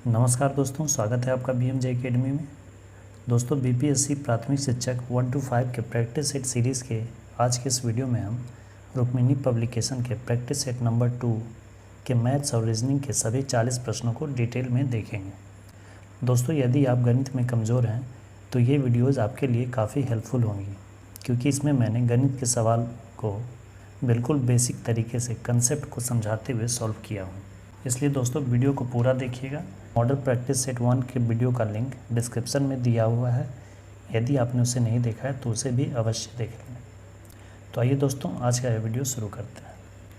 नमस्कार दोस्तों, स्वागत है आपका BMJ एकेडमी में। दोस्तों, BPSC प्राथमिक शिक्षक 1 to 5 के प्रैक्टिस सेट सीरीज़ के आज के इस वीडियो में हम रुक्मिणी पब्लिकेशन के प्रैक्टिस सेट नंबर 2 के मैथ्स और रीजनिंग के सभी 40 प्रश्नों को डिटेल में देखेंगे। दोस्तों, यदि आप गणित में कमज़ोर हैं तो ये वीडियोज़ आपके लिए काफ़ी हेल्पफुल होंगी, क्योंकि इसमें मैंने गणित के सवाल को बिल्कुल बेसिक तरीके से कंसेप्ट को समझाते हुए सॉल्व किया हूँ। इसलिए दोस्तों, वीडियो को पूरा देखिएगा। मॉडल प्रैक्टिस सेट 1 के वीडियो का लिंक डिस्क्रिप्शन में दिया हुआ है। यदि आपने उसे नहीं देखा है तो उसे भी अवश्य देख लें। तो आइए दोस्तों, आज का यह वीडियो शुरू करते हैं।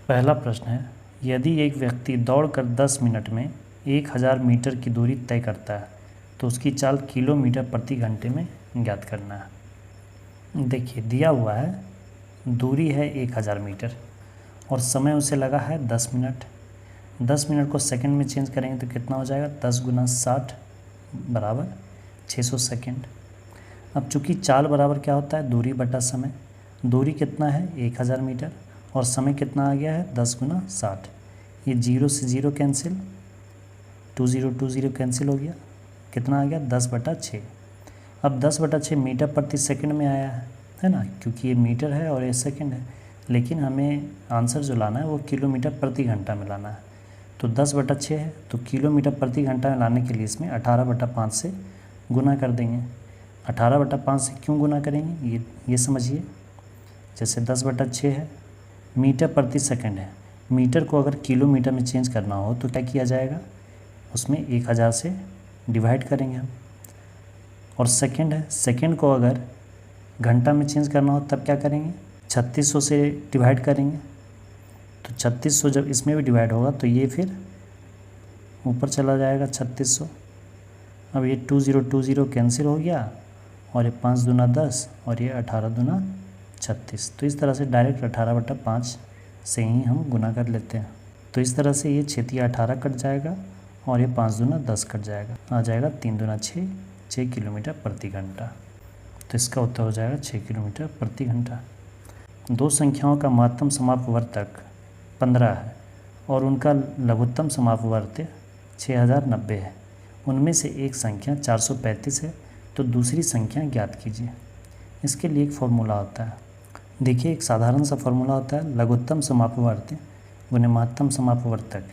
पहला प्रश्न है, यदि एक व्यक्ति दौड़कर 10 मिनट में 1000 मीटर की दूरी तय करता है तो उसकी चाल किलोमीटर प्रति घंटे में ज्ञात करना है। देखिए, दिया हुआ है दूरी है 1000 मीटर और समय उसे लगा है 10 मिनट। 10 मिनट को सेकंड में चेंज करेंगे तो कितना हो जाएगा, 10 × 60 बराबर 600 सेकंड। अब चूँकि चाल बराबर क्या होता है, दूरी बटा समय। दूरी कितना है 1000 मीटर और समय कितना आ गया है 10 × 60। ये 0 से 0 कैंसिल, 20 कैंसिल हो गया, कितना आ गया 10/6। अब 10/6 मीटर प्रति सेकंड में आया है ना, क्योंकि ये मीटर है और ये सेकंड है, लेकिन हमें आंसर जो लाना है वो किलोमीटर प्रति घंटा में लाना है। तो 10/6 है तो किलोमीटर प्रति घंटा में लाने के लिए इसमें 18/5 से गुना कर देंगे। 18/5 से क्यों गुना करेंगे ये समझिए। जैसे 10/6 है, मीटर प्रति सेकंड है। मीटर को अगर किलोमीटर में चेंज करना हो तो क्या किया जाएगा, उसमें 1000 से डिवाइड करेंगे हम। और सेकंड है, सेकंड को अगर घंटा में चेंज करना हो तब क्या करेंगे, 3600 से डिवाइड करेंगे। तो 3600 जब इसमें भी डिवाइड होगा तो ये फिर ऊपर चला जाएगा 3600। अब ये 20 कैंसिल हो गया और ये 5 दूना 10 और ये 18 दूना 36। तो इस तरह से डायरेक्ट 18/5 से ही हम गुना कर लेते हैं। तो इस तरह से ये 6 × 18 कट जाएगा और ये 5 दूना 10 कट जाएगा, आ जाएगा 3 दूना 6, 6 किलोमीटर प्रति घंटा। तो इसका उत्तर हो जाएगा 6 किलोमीटर प्रति घंटा। दो संख्याओं का महत्तम समापवर्तक 15 है और उनका लघुत्तम समापवर्त्य 6090 है। उनमें से एक संख्या 435 है तो दूसरी संख्या ज्ञात कीजिए। इसके लिए एक फॉर्मूला होता है। देखिए, एक साधारण सा फॉर्मूला होता है, लघुत्तम समापवर्त्य गुने महत्तम समापवर्तक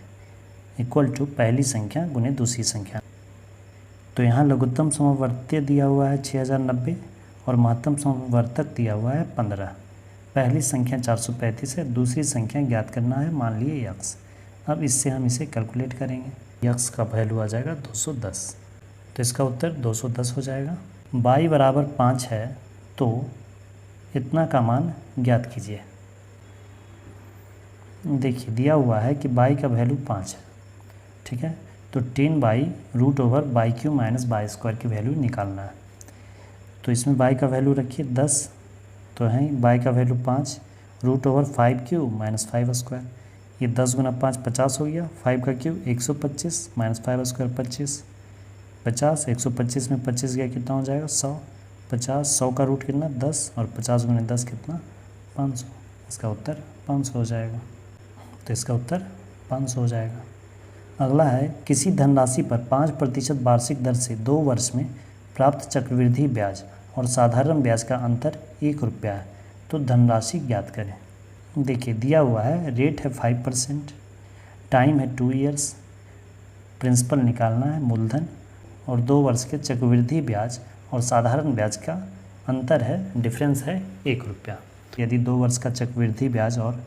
इक्वल टू पहली संख्या गुने दूसरी संख्या। तो यहाँ लघुत्तम समापवर्त्य दिया हुआ है 6090 और महत्तम समापवर्तक दिया हुआ है 15। पहली संख्या 435 है, दूसरी संख्या ज्ञात करना है, मान लिए x। अब इससे हम इसे कैलकुलेट करेंगे। x का वैल्यू आ जाएगा 210, तो इसका उत्तर 210 हो जाएगा। y बराबर 5 है तो इतना का मान ज्ञात कीजिए। देखिए, दिया हुआ है कि y का वैल्यू 5 है, ठीक है। तो 10/√/y³ - y² की वैल्यू निकालना है। तो इसमें y का वैल्यू रखिए 10, तो है y का वैल्यू 5, √5³ - 5²। ये 10 × 5 50 हो गया, 5 का क्यूब 125 - 5² 25। 50, 125 में 25 गया, कितना हो जाएगा 100। 50, 100 का रूट कितना 10 और 50 × 10 कितना 500। इसका उत्तर 500 हो जाएगा। तो इसका उत्तर 500 हो जाएगा। अगला है, किसी धनराशि पर 5% वार्षिक दर से 2 वर्ष में प्राप्त चक्रवृद्धि ब्याज और साधारण ब्याज का अंतर 1 रुपया है, तो धनराशि ज्ञात करें। देखिए, दिया हुआ है रेट है 5%, टाइम है 2 ईयर्स, प्रिंसिपल निकालना है मूलधन और 2 वर्ष के चक्रवृद्धि ब्याज और साधारण ब्याज का अंतर है, डिफरेंस है 1 रुपया। तो यदि 2 वर्ष का चक्रवृद्धि ब्याज और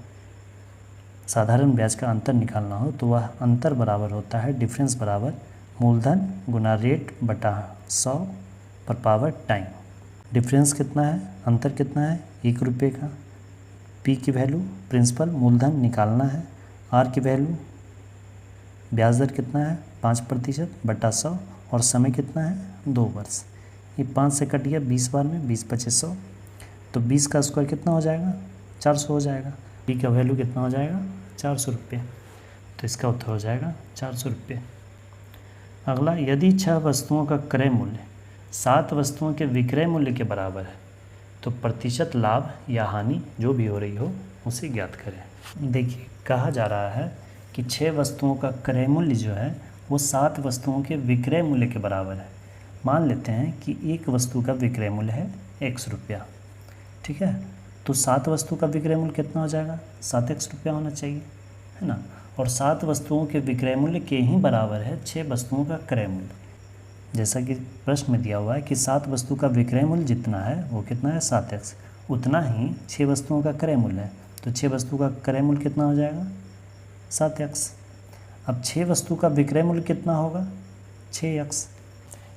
साधारण ब्याज का अंतर निकालना हो तो वह अंतर बराबर होता है, डिफरेंस बराबर मूलधन गुना रेट बटा 100 पर पावर टाइम। डिफरेंस कितना है, अंतर कितना है 1 रुपये का। पी की वैल्यू प्रिंसिपल मूलधन निकालना है, आर की वैल्यू ब्याज दर कितना है 5% बटा 100 और समय कितना है 2 वर्ष। ये 5 से कट गया 20 बार में, 20 × 25 100, तो 20 का स्क्वायर कितना हो जाएगा 400 हो जाएगा। पी का वैल्यू कितना हो जाएगा 400 रुपये, तो इसका उत्तर हो जाएगा 400 रुपये। अगला, यदि 6 वस्तुओं का क्रय मूल्य 7 वस्तुओं के विक्रय मूल्य के बराबर है तो प्रतिशत लाभ या हानि जो भी हो रही हो उसे ज्ञात करें। देखिए, कहा जा रहा है कि 6 वस्तुओं का क्रय मूल्य जो है वो 7 वस्तुओं के विक्रय मूल्य के बराबर है। मान लेते हैं कि एक वस्तु का विक्रय मूल्य है x रुपया, ठीक है। तो 7 वस्तु का विक्रय मूल्य कितना हो जाएगा, 7x रुपया होना चाहिए, है ना। और 7 वस्तुओं के विक्रय मूल्य के ही बराबर है 6 वस्तुओं का क्रय मूल्य। जैसा कि प्रश्न में दिया हुआ है कि 7 वस्तु का विक्रय मूल्य जितना है वो कितना है 7x, उतना ही 6 वस्तुओं का क्रय मूल्य है। तो 6 वस्तु का क्रय मूल्य कितना हो जाएगा 7x। अब 6 वस्तु का विक्रय मूल्य कितना होगा 6x।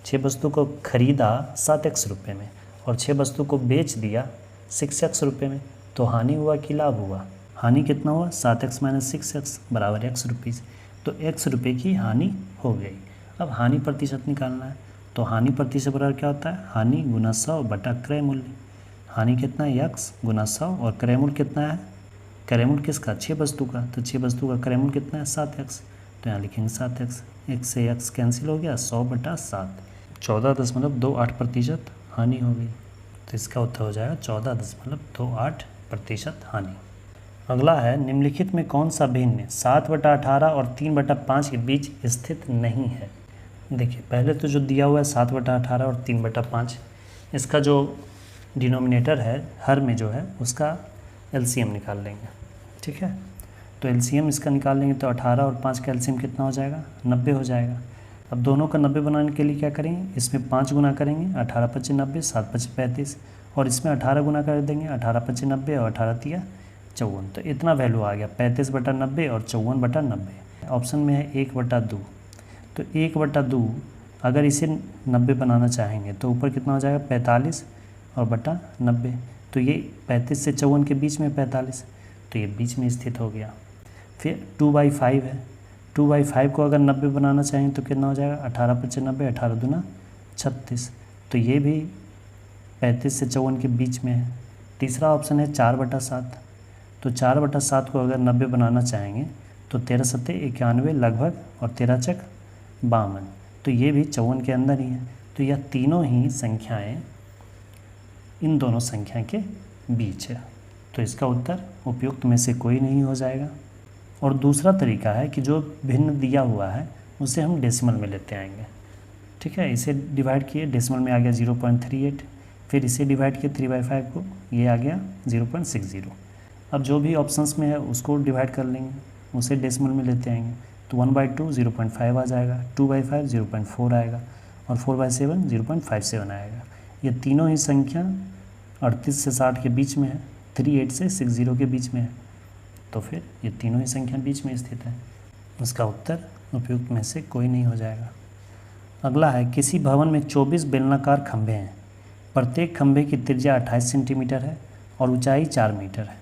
6 वस्तु को खरीदा 7x रुपये में और 6 वस्तु को बेच दिया 6x रुपये में, तो हानि हुआ कि लाभ हुआ। हानि कितना हुआ 7x - 6x बराबर x रुपीज़। तो x रुपये की हानि हो गई। अब हानि प्रतिशत निकालना है, तो हानि प्रतिशत बराबर क्या होता है, हानि गुना 100 बटा क्रय मूल्य। हानि कितना है x गुना 100 और क्रय मूल्य कितना है, क्रय मूल्य किसका 6 वस्तु का, तो 6 वस्तु का क्रय मूल्य कितना है 7x। तो यहाँ लिखेंगे 7x, x से x कैंसिल हो गया 100 बटा 7, 14.28% हानि हो गई। तो इसका उत्तर हो जाएगा 14.28% हानि। अगला है निम्नलिखित में कौन सा भिन्न 7/18 और 3/5 के बीच स्थित नहीं है। देखिए पहले तो जो दिया हुआ है 7/18 और 3/5, इसका जो डिनोमिनेटर है हर में जो है उसका एलसीएम निकाल लेंगे, ठीक है। तो एलसीएम इसका निकाल लेंगे तो 18 और 5 का एलसीएम कितना हो जाएगा 90 हो जाएगा। अब दोनों का 90 बनाने के लिए क्या करेंगे, इसमें 5 गुना करेंगे 18 × 5 = 90, 7 × 5 = 35 और इसमें 18 गुना कर देंगे 18 × 5 = 90 और 18 × 3 = 54। तो इतना वैल्यू आ गया 35/90 और 54/90। ऑप्शन में है 1/2। तो 1/2 अगर इसे 90 बनाना चाहेंगे तो ऊपर कितना हो जाएगा 45 और बटा 90। तो ये 35 से 54 के बीच में 45, तो ये बीच में स्थित हो गया। फिर 2/5 है, 2/5 को अगर 90 बनाना चाहें तो कितना हो जाएगा 18 × 5 = 90, 18 दूना 36। तो ये भी 35 से 54 के बीच में है। तीसरा ऑप्शन है 4/7। तो 4/7 को अगर 90 बनाना चाहेंगे तो 13 × 7 = 91 लगभग और 13 × 6 = 52। तो ये भी 54 के अंदर ही है। तो यह तीनों ही संख्याएं इन दोनों संख्या के बीच है। तो इसका उत्तर उपयुक्त में से कोई नहीं हो जाएगा। और दूसरा तरीका है कि जो भिन्न दिया हुआ है उसे हम डेसिमल में लेते आएंगे, ठीक है। इसे डिवाइड किए, डेसिमल में आ गया 0.38, फिर इसे डिवाइड किए 3/5 को, ये आ गया 0.60। अब जो भी ऑप्शंस में है उसको डिवाइड कर लेंगे, उसे डेसिमल में लेते आएंगे। तो 1/2 0.5 आ जाएगा, 2/5 0.4 आएगा और 4/7 0.57 आएगा। ये तीनों ही संख्या 38 से 60 के बीच में है, 38 से 60 के बीच में है। तो फिर ये तीनों ही संख्या बीच में स्थित है। उसका उत्तर उपयुक्त में से कोई नहीं हो जाएगा। अगला है किसी भवन में 24 बेलनाकार खंभे हैं। प्रत्येक खंभे की त्रिज्या 28 सेंटीमीटर है और ऊंचाई 4 मीटर है।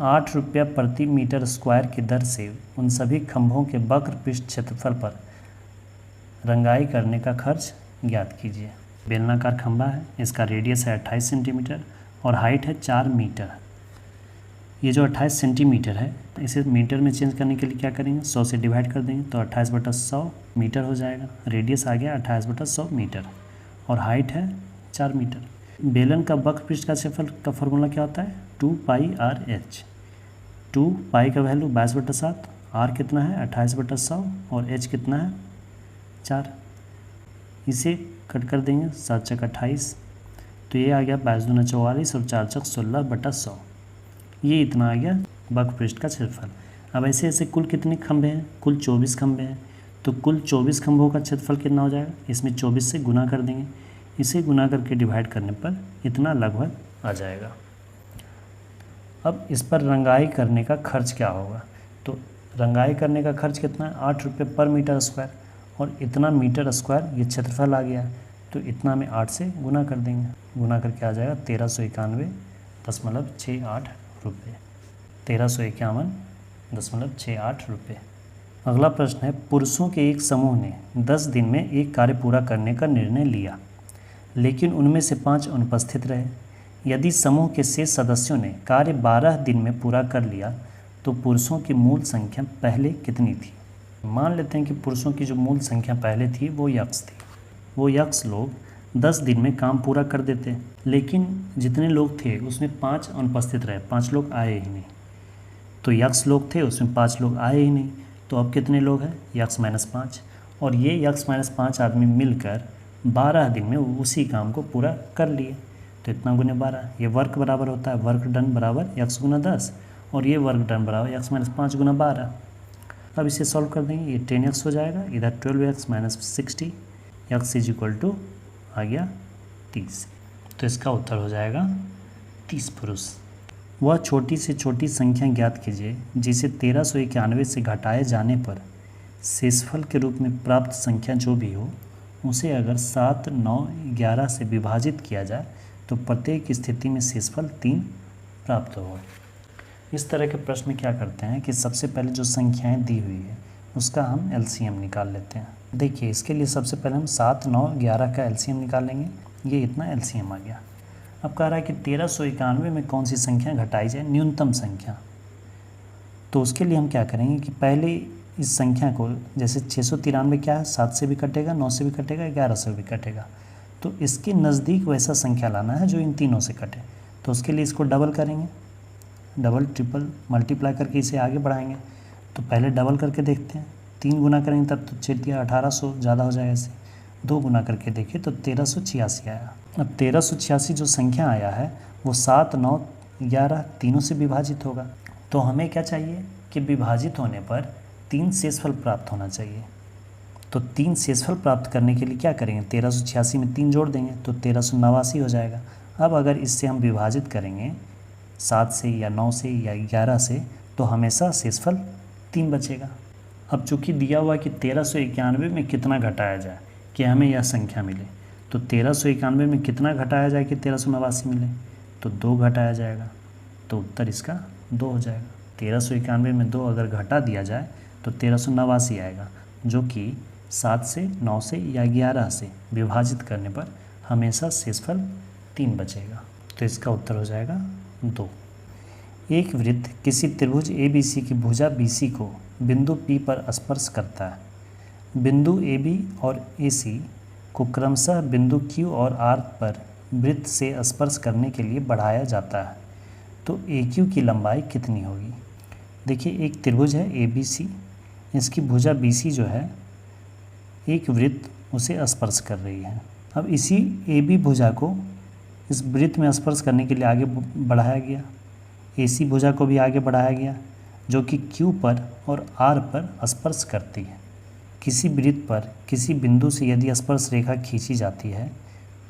8 रुपया प्रति मीटर स्क्वायर की दर से उन सभी खंभों के वक्र पृष्ठ क्षेत्रफल पर रंगाई करने का खर्च ज्ञात कीजिए। बेलनाकार खंभा है, इसका रेडियस है 28 सेंटीमीटर और हाइट है 4 मीटर। ये जो 28 सेंटीमीटर है इसे मीटर में चेंज करने के लिए क्या करेंगे, 100 से डिवाइड कर देंगे तो 28/100 मीटर हो जाएगा। रेडियस आ गया 28/100 मीटर और हाइट है 4 मीटर। बेलन का वक्र पृष्ठ का क्षेत्रफल का फॉर्मूला क्या होता है 2πr/h। 2π का वैल्यू 22/7, r कितना है 28/100 और h कितना है 4। इसे कट कर देंगे, 7 × 28, तो ये आ गया 22 दूना 44 और 4 × 16/100। ये इतना आ गया वक्र पृष्ठ का क्षेत्रफल। अब ऐसे ऐसे कुल कितने खंभे हैं, कुल 24 खंभे हैं। तो कुल 24 खंभों का क्षेत्रफल कितना हो जाएगा, इसमें 24 से गुना कर देंगे, इसे गुना करके डिवाइड करने पर इतना लगभग आ जाएगा। अब इस पर रंगाई करने का खर्च क्या होगा, तो रंगाई करने का खर्च कितना है 8 रुपये पर मीटर स्क्वायर और इतना मीटर स्क्वायर ये क्षेत्रफल आ गया। तो इतना में 8 से गुना कर देंगे, गुना करके आ जाएगा 1391.68 रुपये, 1351.68 रुपये। अगला प्रश्न है पुरुषों के एक समूह ने 10 दिन में एक कार्य पूरा करने का निर्णय लिया, लेकिन उनमें से 5 अनुपस्थित रहे। यदि समूह के शेष सदस्यों ने कार्य 12 दिन में पूरा कर लिया तो पुरुषों की मूल संख्या पहले कितनी थी। मान लेते हैं कि पुरुषों की जो मूल संख्या पहले थी वो यक्ष थी। वो यक्ष लोग 10 दिन में काम पूरा कर देते, लेकिन जितने लोग थे उसमें 5 अनुपस्थित रहे, 5 लोग आए ही नहीं। तो यक्ष लोग थे उसमें 5 लोग आए ही नहीं, तो अब कितने लोग हैं, यक्ष -5 और ये x-5 आदमी मिलकर 12 दिन में उसी काम को पूरा कर लिए। तो इतना गुने 12, ये वर्क बराबर होता है वर्क डन बराबर x गुना 10, और ये वर्क डन बराबर x-5 गुना 12। अब इसे सॉल्व कर देंगे, ये 10x हो जाएगा, इधर 12x minus 60, x is equal to आ गया 30। तो इसका उत्तर हो जाएगा 30 पुरुष। वह छोटी से छोटी संख्या ज्ञात कीजिए जिसे 1391 से घटाए जाने पर शेषफल के रूप में प्राप्त संख्या जो भी हो उसे अगर 7, 9, 11 से विभाजित किया जाए तो प्रत्येक स्थिति में शेषफल 3 प्राप्त होगा। इस तरह के प्रश्न क्या करते हैं कि सबसे पहले जो संख्याएं दी हुई है उसका हम एलसीएम निकाल लेते हैं। देखिए इसके लिए सबसे पहले हम 7, 9, 11 का एलसीएम निकालेंगे, ये इतना एलसीएम आ गया। अब कह रहा है कि 1391 में कौन सी संख्या घटाई जाए, न्यूनतम संख्या। तो उसके लिए हम क्या करेंगे कि पहले इस संख्या को, जैसे 693 क्या है, 7 से भी कटेगा, 9 से भी कटेगा, 11 से भी कटेगा, तो इसके नज़दीक वैसा संख्या लाना है जो इन तीनों से कटे। तो उसके लिए इसको डबल करेंगे, डबल ट्रिपल मल्टीप्लाई करके इसे आगे बढ़ाएंगे। तो पहले डबल करके देखते हैं, 3 गुना करेंगे तब तो 1800 ज़्यादा हो जाएगा, ऐसे 2 गुना करके देखिए तो 1386 आया। अब 1386 जो संख्या आया है वो 7, 9, 11 तीनों से विभाजित होगा। तो हमें क्या चाहिए कि विभाजित होने पर 3 शेषफल प्राप्त होना चाहिए। तो 3 शेषफल प्राप्त करने के लिए क्या करेंगे, 1386 में 3 जोड़ देंगे तो 1389 हो जाएगा। अब अगर इससे हम विभाजित करेंगे 7 से या 9 से या 11 से तो हमेशा शेषफल 3 बचेगा। अब चूँकि दिया हुआ कि 1391 में कितना घटाया जाए कि हमें यह संख्या मिले, तो 1391 में कितना घटाया जाए कि 1389 मिले, तो 2 घटाया जाएगा, तो उत्तर इसका 2 हो जाएगा। 1391 में 2 अगर घटा दिया जाए तो 1389 आएगा, जो कि 7 से, 9 से या 11 से विभाजित करने पर हमेशा शेषफल 3 बचेगा। तो इसका उत्तर हो जाएगा 2। एक वृत्त किसी त्रिभुज ABC की भुजा BC को बिंदु P पर स्पर्श करता है। बिंदु AB और AC को क्रमशः बिंदु Q और R पर वृत्त से स्पर्श करने के लिए बढ़ाया जाता है, तो AQ की लंबाई कितनी होगी। देखिए एक त्रिभुज है ABC, इसकी भुजा BC जो है एक वृत्त उसे स्पर्श कर रही है। अब इसी AB भुजा को इस वृत्त में स्पर्श करने के लिए आगे बढ़ाया गया, AC भुजा को भी आगे बढ़ाया गया जो कि Q पर और R पर स्पर्श करती है। किसी वृत्त पर किसी बिंदु से यदि स्पर्श रेखा खींची जाती है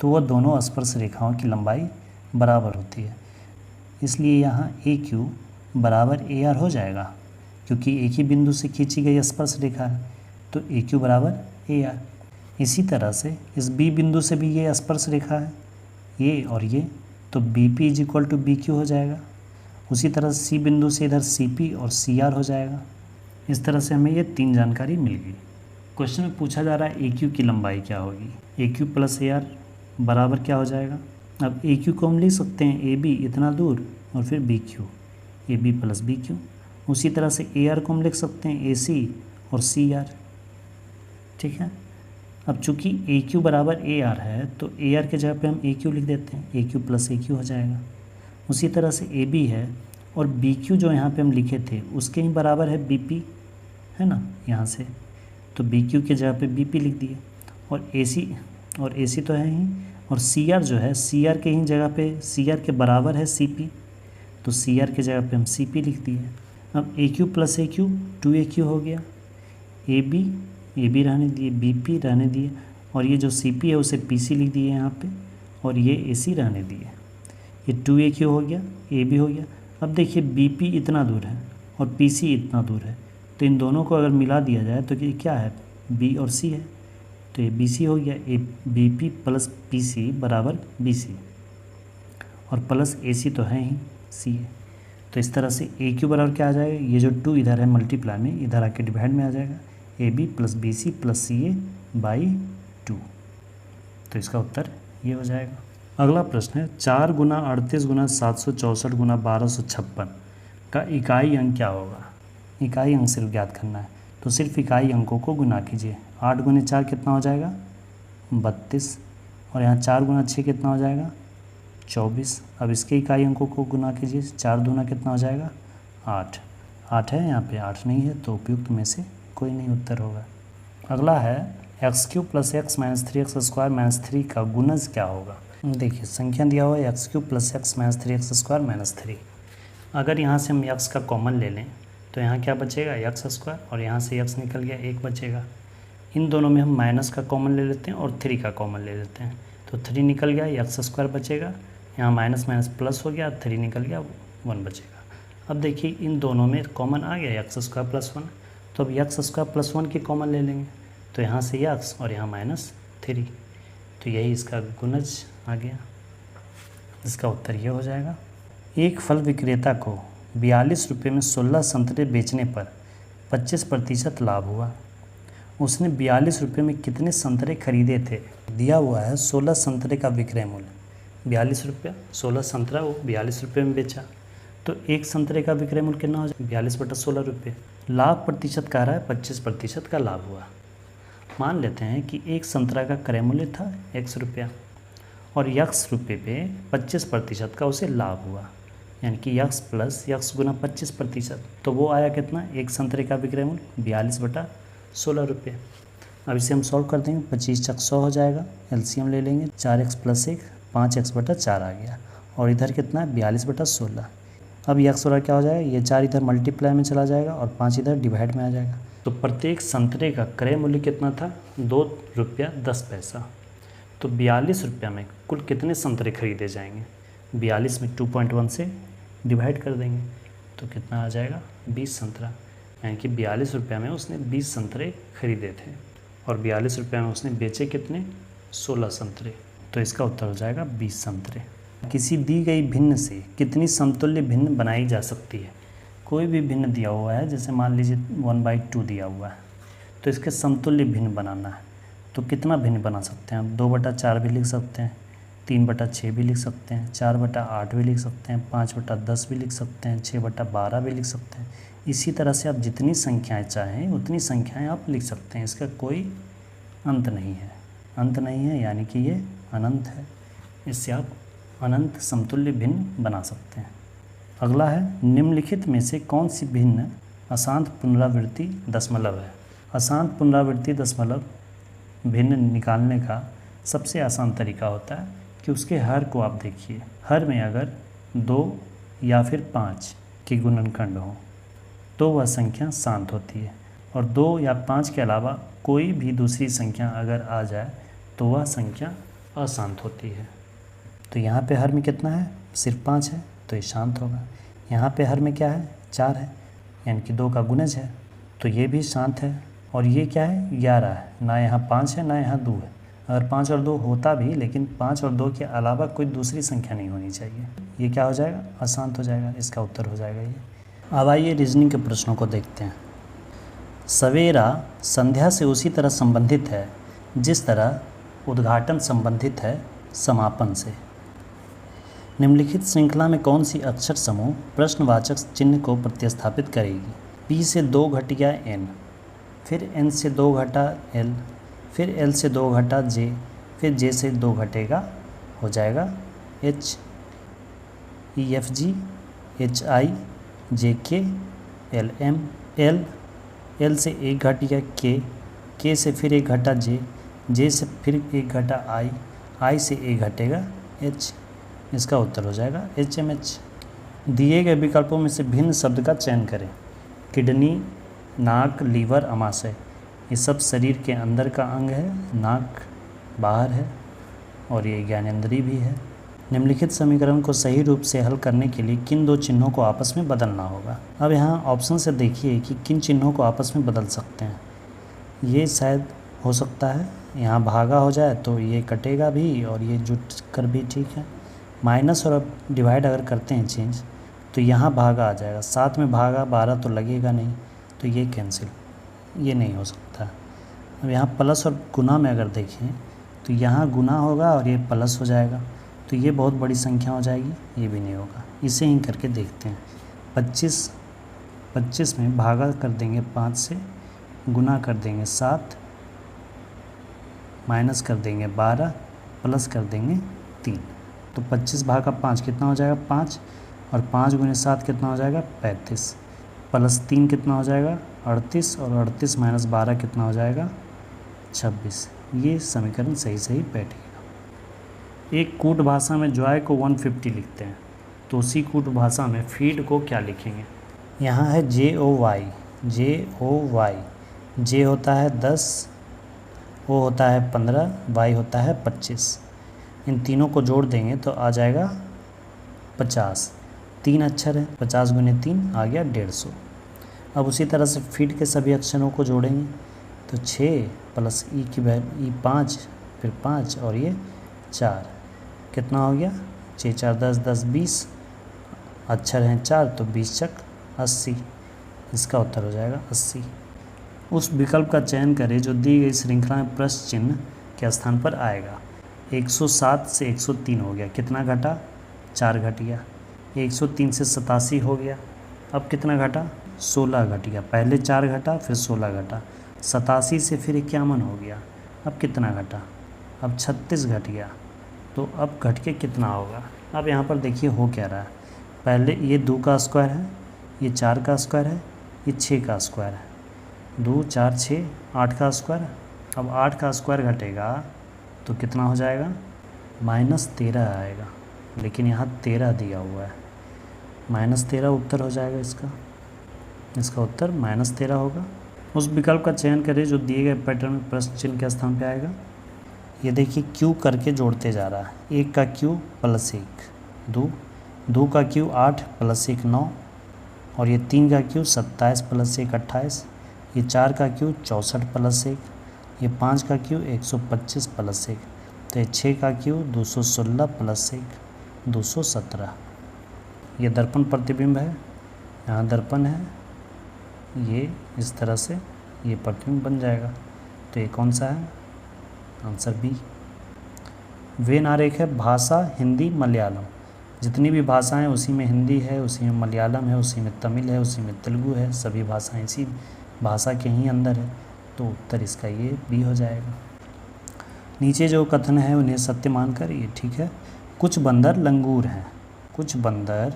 तो वह दोनों स्पर्श रेखाओं की लंबाई बराबर होती है, इसलिए यहाँ AQ बराबर AR हो जाएगा, क्योंकि एक ही बिंदु से खींची गई स्पर्श रेखा है, तो AQ बराबर AR। इसी तरह से इस B बिंदु से भी ये स्पर्श रेखा है, ये और ये, तो BP is equal to BQ हो जाएगा। उसी तरह C बिंदु से इधर CP और CR हो जाएगा। इस तरह से हमें ये 3 जानकारी मिल गई। क्वेश्चन में पूछा जा रहा है AQ की लंबाई क्या होगी, AQ प्लस AR बराबर क्या हो जाएगा। अब AQ को हम लिख सकते हैं AB इतना दूर और फिर BQ, AB प्लस BQ। उसी तरह से AR को हम लिख सकते हैं AC और CR, ठीक है। अब चूँकि AQ बराबर AR है तो AR के जगह पे हम AQ लिख देते हैं, AQ प्लस AQ हो जाएगा। उसी तरह से AB है और BQ जो यहाँ पे हम लिखे थे उसके ही बराबर है BP, है ना, यहाँ से, तो BQ के जगह पे BP लिख दिए, और AC तो है ही, और CR जो है CR के ही जगह पे CR के बराबर है CP, तो CR के जगह पे हम CP लिख दिए। अब AQ प्लस AQ 2AQ हो गया, AB रहने दिए, BP रहने दिए, और ये जो CP है उसे PC लिख दिए यहाँ पे, और ये AC रहने दिए। ये 2AQ हो गया, AB हो गया। अब देखिए BP इतना दूर है और PC इतना दूर है, तो इन दोनों को अगर मिला दिया जाए तो ये क्या है, B और C है, तो ये BC हो गया। BP प्लस PC बराबर BC, और प्लस AC तो है ही C है। तो इस तरह से AQ बराबर क्या आ जाएगा, ये जो 2 इधर है मल्टीप्लाई में, इधर आके डिवाइड में आ जाएगा, AB plus BC plus CA by 2। तो इसका उत्तर ये हो जाएगा। अगला प्रश्न है 4 गुना 38 गुना 764 गुना 1256 का इकाई अंक क्या होगा। इकाई अंक सिर्फ ज्ञात करना है, तो सिर्फ इकाई अंकों को गुना कीजिए। 8 गुने 4 कितना हो जाएगा, 32, और यहाँ 4 गुना 6 कितना हो जाएगा, 24। अब इसके इकाई अंकों को गुना कीजिए, 4 दूना कितना हो जाएगा, 8 है, यहाँ पे 8 नहीं है, तो उपयुक्त में से कोई नहीं उत्तर होगा। अगला है x cube plus x minus 3x square minus 3 का गुणज क्या होगा। देखिए संख्या दिया हुआ है x cube plus x minus 3x square minus 3। अगर यहाँ से हम x का कॉमन ले लें तो यहाँ क्या बचेगा एक्स स्क्वायर, और यहाँ से x निकल गया 1 बचेगा। इन दोनों में हम माइनस का कॉमन ले लेते हैं और 3 का कॉमन ले लेते हैं, तो 3 निकल गया, एक्स स्क्वायर बचेगा, यहाँ माइनस माइनस प्लस हो गया, 3 निकल गया, 1 बचेगा। अब देखिए इन दोनों में कॉमन आ गया एक्स स्क्वायर प्लस 1, तो अब एक्स स्क्वायर प्लस 1 की कॉमन ले लेंगे, तो यहाँ से एक्स और यहाँ माइनस 3, तो यही इसका गुणज आ गया। इसका उत्तर ये हो जाएगा। एक फल विक्रेता को 42 रुपये में 16 संतरे बेचने पर 25% लाभ हुआ। उसने 42 रुपये में कितने संतरे खरीदे थे। दिया हुआ है 16 संतरे का विक्रय मूल्य 42 रुपया, 16 संतरा वो 42 रुपये में बेचा, तो एक संतरे का विक्रय मूल्य कितना हो जाए 42/16 रुपये। लाभ प्रतिशत कह रहा है 25% का लाभ हुआ। मान लेते हैं कि एक संतरा का क्रय मूल्य था x रुपया और x रुपये पे 25% का उसे लाभ हुआ, यानी कि x प्लस x गुना 25%, तो वो आया कितना, एक संतरे का विक्रय मूल्य 42/16 रुपये। अब इसे हम सॉल्व कर देंगे, 25 चक 100 हो जाएगा, एलसीएम ले लेंगे, 4x प्लस 1 5x/4 आ गया, और इधर कितना है 42/16। अब x वाला क्या हो जाएगा, ये 4 इधर मल्टीप्लाई में चला जाएगा और 5 इधर डिवाइड में आ जाएगा। तो प्रत्येक संतरे का क्रय मूल्य कितना था 2 रुपया 10 पैसा। तो 42 रुपया में कुल कितने संतरे खरीदे जाएंगे, 42 में 2.1 से डिवाइड कर देंगे तो कितना आ जाएगा 20 संतरा, यानी कि 42 रुपया में उसने 20 संतरे खरीदे थे और 42 रुपया में उसने बेचे कितने 16 संतरे, तो इसका उत्तर हो जाएगा 20 संतरे। किसी दी गई भिन्न से कितनी समतुल्य भिन्न बनाई जा सकती है। कोई भी भिन्न दिया हुआ है, जैसे मान लीजिए 1/2 दिया हुआ है, तो इसके समतुल्य भिन्न बनाना है, तो कितना भिन्न बना सकते हैं हम, 2/4 भी लिख सकते हैं, 3/6 भी लिख सकते हैं, 4/8 भी लिख सकते हैं, 5/10 भी लिख सकते हैं, 6/12 भी लिख सकते हैं। इसी तरह से आप जितनी संख्याएं चाहें उतनी संख्याएं आप लिख सकते हैं, इसका कोई अंत नहीं है। अंत नहीं है यानी कि ये अनंत है, इससे आप अनंत समतुल्य भिन्न बना सकते हैं। अगला है निम्नलिखित में से कौन सी भिन्न अशांत पुनरावृत्ति दशमलव है। अशांत पुनरावृत्ति दशमलव भिन्न निकालने का सबसे आसान तरीका होता है कि उसके हर को आप देखिए, हर में अगर 2 या फिर 5 के गुणनखंड हो तो वह संख्या शांत होती है, और 2 या 5 के अलावा कोई भी दूसरी संख्या अगर आ जाए तो वह संख्या अशांत होती है। तो यहाँ पे हर में कितना है, सिर्फ 5 है, तो ये शांत होगा। यहाँ पे हर में क्या है 4 है, यानी कि 2 का गुणज है, तो ये भी शांत है। और ये क्या है 11 है, ना यहाँ 5 है ना यहाँ 2 है। अगर 5 और 2 होता भी, लेकिन 5 और 2 के अलावा कोई दूसरी संख्या नहीं होनी चाहिए, ये क्या हो जाएगा अशांत हो जाएगा। इसका उत्तर हो जाएगा ये। अब आइए रीजनिंग के प्रश्नों को देखते हैं। सवेरा संध्या से उसी तरह संबंधित है जिस तरह उद्घाटन संबंधित है समापन से। निम्नलिखित श्रृंखला में कौन सी अक्षर समूह प्रश्नवाचक चिन्ह को प्रतिस्थापित करेगी। P से 2 घटिया N, फिर N से 2 घटा L, फिर L से 2 घटा J, फिर J से 2 घटेगा, हो जाएगा H, E F G, H I, J K, L M, L से 1 घटिया K, K से फिर 1 घटा J, J से फिर 1 घटा I, I से 1 घटेगा H। इसका उत्तर हो जाएगा HMH। दिए गए विकल्पों में से भिन्न शब्द का चयन करें। किडनी, नाक, लीवर, अमाशय, ये सब शरीर के अंदर का अंग है, नाक बाहर है और ये ज्ञानेंद्रिय भी है। निम्नलिखित समीकरण को सही रूप से हल करने के लिए किन 2 चिन्हों को आपस में बदलना होगा। अब यहाँ ऑप्शन से देखिए कि किन चिन्हों को आपस में बदल सकते हैं। ये शायद हो सकता है यहाँ भागा हो जाए तो ये कटेगा भी और ये जुट कर भी ठीक है। माइनस और डिवाइड अगर करते हैं चेंज तो यहाँ भागा आ जाएगा, साथ में भागा 12 तो लगेगा नहीं, तो ये कैंसिल, ये नहीं हो सकता। अब यहाँ प्लस और गुना में अगर देखें तो यहाँ गुना होगा और ये प्लस हो जाएगा, तो ये बहुत बड़ी संख्या हो जाएगी, ये भी नहीं होगा। इसे ही करके देखते हैं। 25 में भागा कर देंगे 5 से, गुना कर देंगे 7, माइनस कर देंगे 12, प्लस कर देंगे 3, तो 25 भागा 5 कितना हो जाएगा 5, और 5 गुने 7 कितना हो जाएगा 35, प्लस 3 कितना हो जाएगा 38, और 38 माइनस 12 कितना हो जाएगा 26। ये समीकरण सही सही बैठेगा। एक कूट भाषा में जॉय को 150 लिखते हैं, तो उसी कूट भाषा में फीड को क्या लिखेंगे? यहाँ है JOY। जे होता है 10, ओ होता है 15, वाई होता है 25। इन तीनों को जोड़ देंगे तो आ जाएगा 50। 3 अक्षर है, 50 गुने 3 आ गया 150। अब उसी तरह से फीड के सभी अक्षरों को जोड़ेंगे तो 6 प्लस ई की ई 5, फिर 5 और ये 4, कितना हो गया? 6 4 10, 10 20, अक्षर हैं 4 तो 20 चक 80। इसका उत्तर हो जाएगा 80। उस विकल्प का चयन करें जो दी गई श्रृंखला में प्रश्न चिन्ह के स्थान पर आएगा। 107 से 103 हो गया, कितना घटा? 4 घट गया। 103 से 87 हो गया, अब कितना घटा? 16 घट गया। पहले 4 घटा फिर 16 घटा। 87 से फिर 51 हो गया, अब कितना घटा? अब 36 घट गया। तो अब घट के कितना होगा? अब यहाँ पर देखिए हो क्या रहा है। पहले ये 2 का स्क्वायर है, ये 4 का स्क्वायर है, ये 6 का स्क्वायर है। 2 4 6 8 का स्क्वायर। अब 8 का स्क्वायर घटेगा तो कितना हो जाएगा? -13 आएगा, लेकिन यहाँ 13 दिया हुआ है। -13 उत्तर हो जाएगा इसका उत्तर -13 होगा। उस विकल्प का चयन करें जो दिए गए पैटर्न में प्रश्न चिन्ह के स्थान पे आएगा। ये देखिए क्यू करके जोड़ते जा रहा है। 1 का क्यू प्लस 1 2 का क्यू 8 प्लस 1 9, और ये 3 का क्यू 27 प्लस 1 28, ये 4 का क्यू 64 प्लस 1, ये 5 का क्यू 125 प्लस 1, तो ये 6 का क्यू 216 प्लस 1 217। ये दर्पण प्रतिबिंब है, यहाँ दर्पण है, ये इस तरह से ये प्रतिबिंब बन जाएगा। तो ये कौन सा है? Answer B. वेन आरेख है भाषा हिंदी मलयालम। जितनी भी भाषाएं उसी में हिंदी है, उसी में मलयालम है, उसी में तमिल है, उसी में तेलुगु है, सभी भाषाएं इसी भाषा के ही अंदर है। तो उत्तर इसका ये बी हो जाएगा। नीचे जो कथन है उन्हें सत्य मानकर ये ठीक है। कुछ बंदर लंगूर हैं, कुछ बंदर,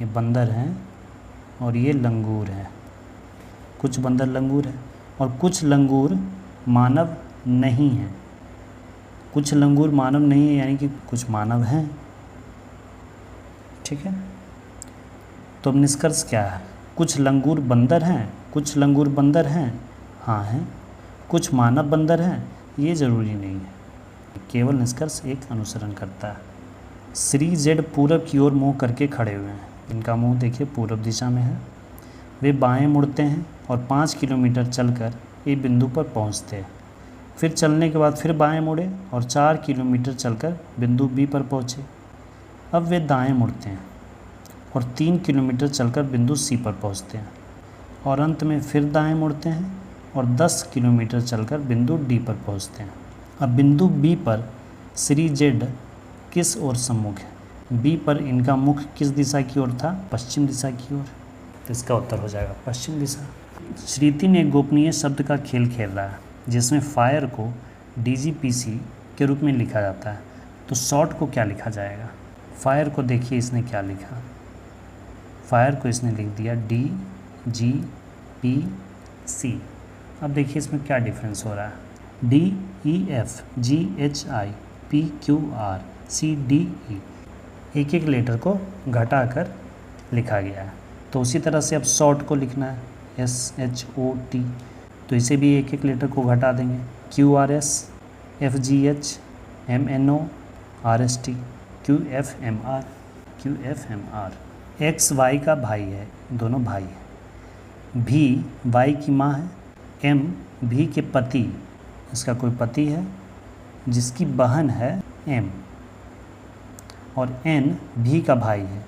ये बंदर हैं और ये लंगूर हैं। कुछ बंदर लंगूर हैं और कुछ लंगूर मानव नहीं हैं। कुछ लंगूर मानव नहीं है यानी कि कुछ मानव हैं, ठीक है। तो अब निष्कर्ष क्या है? कुछ लंगूर बंदर हैं, कुछ लंगूर बंदर हैं, हाँ हैं। कुछ मानव बंदर हैं, ये ज़रूरी नहीं है। केवल निष्कर्ष एक अनुसरण करता है। श्री जेड पूरब की ओर मुँह करके खड़े हुए हैं। इनका मुँह देखिए पूरब दिशा में है। वे बाएं मुड़ते हैं और 5 किलोमीटर चलकर एक बिंदु पर पहुंचते हैं। फिर चलने के बाद फिर बाएं मुड़े और 4 किलोमीटर चलकर बिंदु बी पर पहुँचे। अब वे दाएं मुड़ते हैं और 3 किलोमीटर चलकर बिंदु सी पर पहुंचते हैं और अंत में फिर दाएं मुड़ते हैं और 10 किलोमीटर चलकर बिंदु डी पर पहुंचते हैं। अब बिंदु बी पर श्री जेड किस ओर सम्मुख है? बी पर इनका मुख किस दिशा की ओर था? पश्चिम दिशा की ओर। तो इसका उत्तर हो जाएगा पश्चिम दिशा। श्रीतिन एक गोपनीय शब्द का खेल खेल रहा है जिसमें फायर को DGPC के रूप में लिखा जाता है। तो शॉर्ट को क्या लिखा जाएगा? फायर को देखिए इसने क्या लिखा, फायर को इसने लिख दिया DGPC। अब देखिए इसमें क्या डिफरेंस हो रहा है। DEFGHIPQRCDE एक एक लेटर को घटाकर लिखा गया है। तो उसी तरह से अब शॉर्ट को लिखना है SHOT, तो इसे भी एक एक लेटर को घटा देंगे। QRS FGH MNO RST QFMR X Y का भाई है, दोनों भाई हैं। V Y की माँ है। M V के पति, इसका कोई पति है जिसकी बहन है M, और N V का भाई है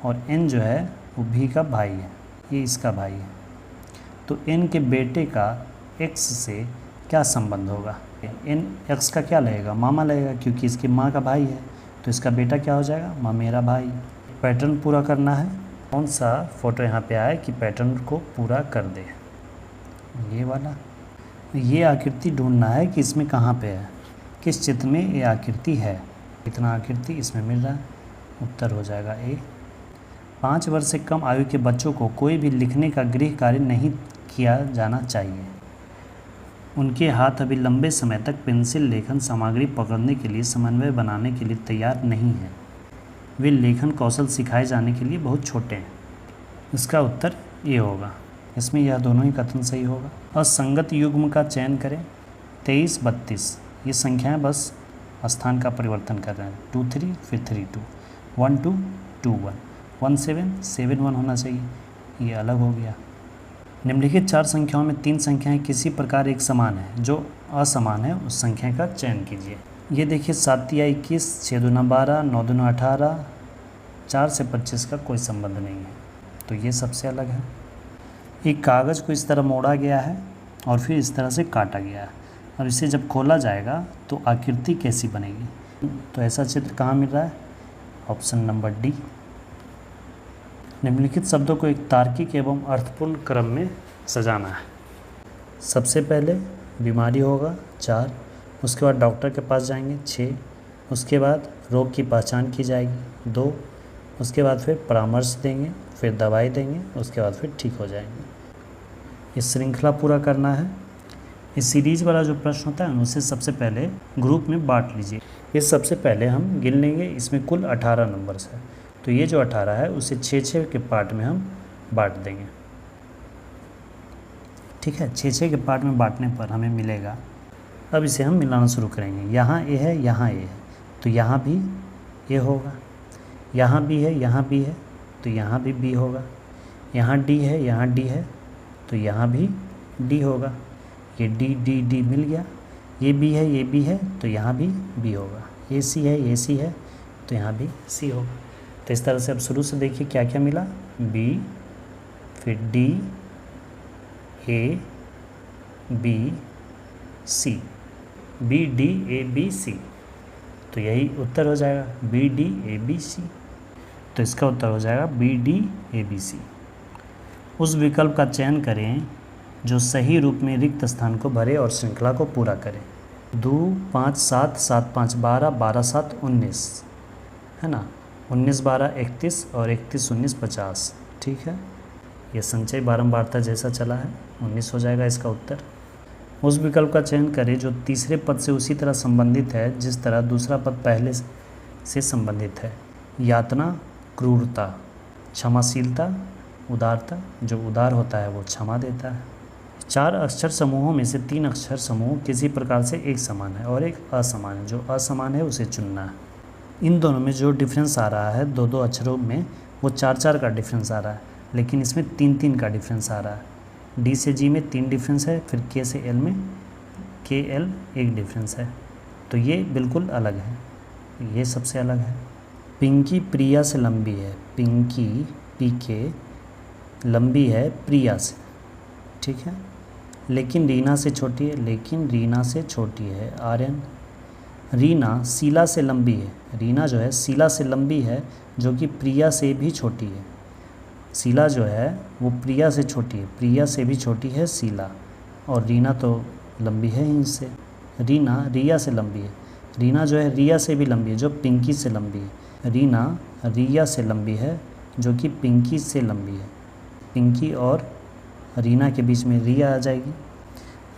और N जो है वो V का भाई है, ये इसका भाई है। तो N के बेटे का X से क्या संबंध होगा? N X का क्या लगेगा? मामा लगेगा, क्योंकि इसकी माँ का भाई है। तो इसका बेटा क्या हो जाएगा? मामेरा भाई। पैटर्न पूरा करना है। कौन सा फोटो यहाँ पे आया कि पैटर्न को पूरा कर दे? ये वाला। ये आकृति ढूंढना है कि इसमें कहाँ पे है, किस चित्र में ये आकृति है। कितना आकृति इसमें मिल रहा है? उत्तर हो जाएगा A। 5 वर्ष से कम आयु के बच्चों को कोई भी लिखने का गृह कार्य नहीं किया जाना चाहिए। उनके हाथ अभी लंबे समय तक पेंसिल लेखन सामग्री पकड़ने के लिए समन्वय बनाने के लिए तैयार नहीं है। वे लेखन कौशल सिखाए जाने के लिए बहुत छोटे हैं। इसका उत्तर ये होगा। इसमें यह दोनों ही कथन सही होगा। असंगत युग्म का चयन करें। 23, 32 ये संख्याएं बस स्थान का परिवर्तन कर रहे हैं। 2, 3 फिर 3, 2, 1, 2, 2, 1, 1, 7, 7, 1 होना चाहिए, ये अलग हो गया। निम्नलिखित 4 संख्याओं में 3 संख्याएं किसी प्रकार एक समान है, जो असमान है उस संख्या का चयन कीजिए। ये देखिए 7 या 21, 6 दूना 12, 9 दूना 18, 4 से 25 का कोई संबंध नहीं है, तो ये सबसे अलग है। एक कागज़ को इस तरह मोड़ा गया है और फिर इस तरह से काटा गया है, और इसे जब खोला जाएगा तो आकृति कैसी बनेगी? तो ऐसा चित्र कहाँ मिल रहा है? Option number D. निम्नलिखित शब्दों को एक तार्किक एवं अर्थपूर्ण क्रम में सजाना है। सबसे पहले बीमारी होगा 4, उसके बाद डॉक्टर के पास जाएंगे 6, उसके बाद रोग की पहचान की जाएगी 2, उसके बाद फिर परामर्श देंगे, फिर दवाई देंगे, उसके बाद फिर ठीक हो जाएंगे। ये श्रृंखला पूरा करना है। इस सीरीज वाला जो प्रश्न होता है उसे सबसे पहले ग्रुप में बांट लीजिए। ये सबसे पहले हम गिन लेंगे, इसमें कुल 18 नंबर्स है, तो ये जो 18 है उसे 6-6 के पार्ट में हम बांट देंगे। ठीक है, 6-6 के पार्ट में बांटने पर हमें मिलेगा। अब इसे हम मिलाना शुरू करेंगे। यहाँ ए है, यहाँ ए है, तो यहाँ भी ए होगा। यहाँ बी है, यहाँ बी है, तो यहाँ भी बी होगा। यहाँ डी है, यहाँ डी है, तो यहाँ भी डी होगा। ये डी डी डी मिल गया। ये बी है, ये बी है, तो यहाँ भी बी होगा। ये सी है, ये सी है, तो यहाँ भी सी होगा। तो इस तरह से अब शुरू से देखिए क्या क्या मिला। बी, फिर D, A, B, C, B D A B C, तो यही उत्तर हो जाएगा B D A B C. तो इसका उत्तर हो जाएगा B D A B C. उस विकल्प का चयन करें जो सही रूप में रिक्त स्थान को भरे और श्रृंखला को पूरा करे। 2, 5, 7, 7, 5, 12, 12, 7, 19 है ना। 19, 12, 31 और 31, 19, 50। ठीक है, यह संचय बारंबारता जैसा चला है, 19 हो जाएगा इसका उत्तर। उस विकल्प का चयन करें जो तीसरे पद से उसी तरह संबंधित है जिस तरह दूसरा पद पहले से संबंधित है। यातना, क्रूरता, क्षमाशीलता, उदारता। जो उदार होता है वो क्षमा देता है। 4 अक्षर समूहों में से 3 अक्षर समूह किसी प्रकार से एक समान है और एक असमान है। जो असमान है उसे चुनना है। इन दोनों में जो डिफरेंस आ रहा है 2-2 अक्षरों में, वो 4-4 का डिफरेंस आ रहा है, लेकिन इसमें 3-3 का डिफरेंस आ रहा है। डी से जी में 3 डिफरेंस है, फिर के से एल में KL 1 डिफरेंस है, तो ये बिल्कुल अलग है, ये सबसे अलग है। पिंकी प्रिया से लंबी है। पिंकी PK लंबी है प्रिया से, ठीक है, लेकिन रीना से छोटी है। लेकिन रीना से छोटी है आर्यन। रीना शीला से लंबी है। रीना जो है शीला से लंबी है, जो कि प्रिया से भी छोटी है। शीला जो है वो प्रिया से छोटी है, प्रिया से भी छोटी है शीला, और रीना तो लंबी है ही इससे। रीना रिया से लंबी है। रीना जो है रिया से भी लंबी है, जो पिंकी से लंबी है। रीना रिया से लंबी है, जो कि पिंकी से लंबी है। पिंकी और रीना के बीच में रिया आ जाएगी।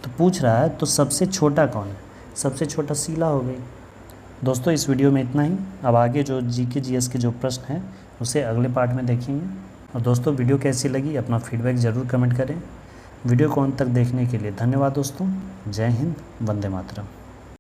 तो पूछ रहा है तो सबसे छोटा कौन है? सबसे छोटा शीला हो गई। दोस्तों इस वीडियो में इतना ही। अब आगे जो GK GS के जो प्रश्न हैं उसे अगले पार्ट में देखेंगे। और दोस्तों वीडियो कैसी लगी अपना फीडबैक ज़रूर कमेंट करें। वीडियो को अंत तक देखने के लिए धन्यवाद दोस्तों। जय हिंद, वंदे मातरम।